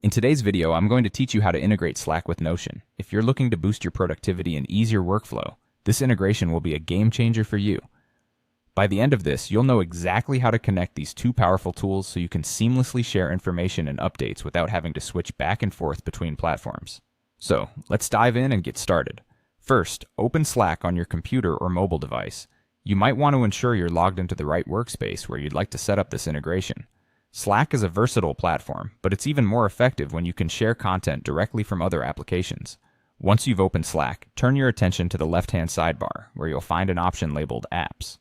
In today's video, I'm going to teach you how to integrate Slack with Notion. If you're looking to boost your productivity and ease your workflow, this integration will be a game changer for you. By the end of this, you'll know exactly how to connect these two powerful tools so you can seamlessly share information and updates without having to switch back and forth between platforms. So, let's dive in and get started. First, open Slack on your computer or mobile device. You might want to ensure you're logged into the right workspace where you'd like to set up this integration. Slack is a versatile platform, but it's even more effective when you can share content directly from other applications. Once you've opened Slack, turn your attention to the left-hand sidebar, where you'll find an option labeled Apps.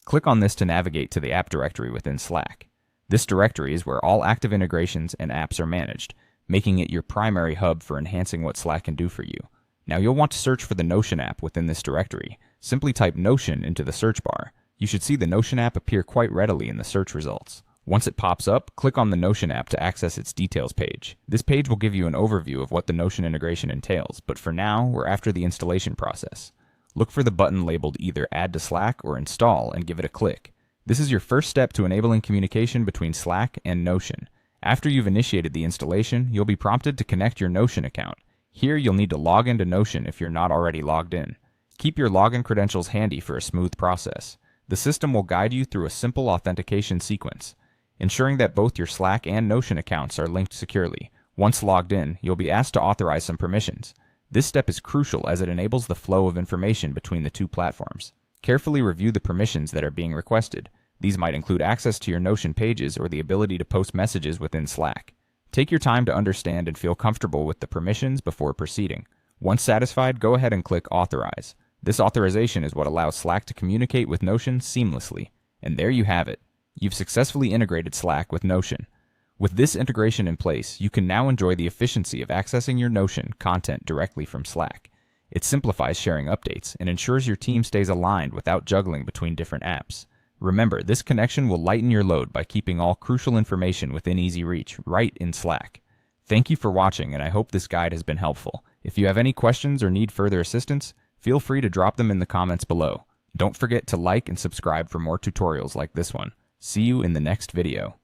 Click on this to navigate to the app directory within Slack. This directory is where all active integrations and apps are managed, making it your primary hub for enhancing what Slack can do for you. Now you'll want to search for the Notion app within this directory. Simply type Notion into the search bar. You should see the Notion app appear quite readily in the search results. Once it pops up, click on the Notion app to access its details page. This page will give you an overview of what the Notion integration entails, but for now, we're after the installation process. Look for the button labeled either Add to Slack or Install and give it a click. This is your first step to enabling communication between Slack and Notion. After you've initiated the installation, you'll be prompted to connect your Notion account. Here, you'll need to log into Notion if you're not already logged in. Keep your login credentials handy for a smooth process. The system will guide you through a simple authentication sequence, ensuring that both your Slack and Notion accounts are linked securely. Once logged in, you'll be asked to authorize some permissions. This step is crucial as it enables the flow of information between the two platforms. Carefully review the permissions that are being requested. These might include access to your Notion pages or the ability to post messages within Slack. Take your time to understand and feel comfortable with the permissions before proceeding. Once satisfied, go ahead and click Authorize. This authorization is what allows Slack to communicate with Notion seamlessly. And there you have it. You've successfully integrated Slack with Notion. With this integration in place, you can now enjoy the efficiency of accessing your Notion content directly from Slack. It simplifies sharing updates and ensures your team stays aligned without juggling between different apps. Remember, this connection will lighten your load by keeping all crucial information within easy reach right in Slack. Thank you for watching, and I hope this guide has been helpful. If you have any questions or need further assistance, feel free to drop them in the comments below. Don't forget to like and subscribe for more tutorials like this one. See you in the next video.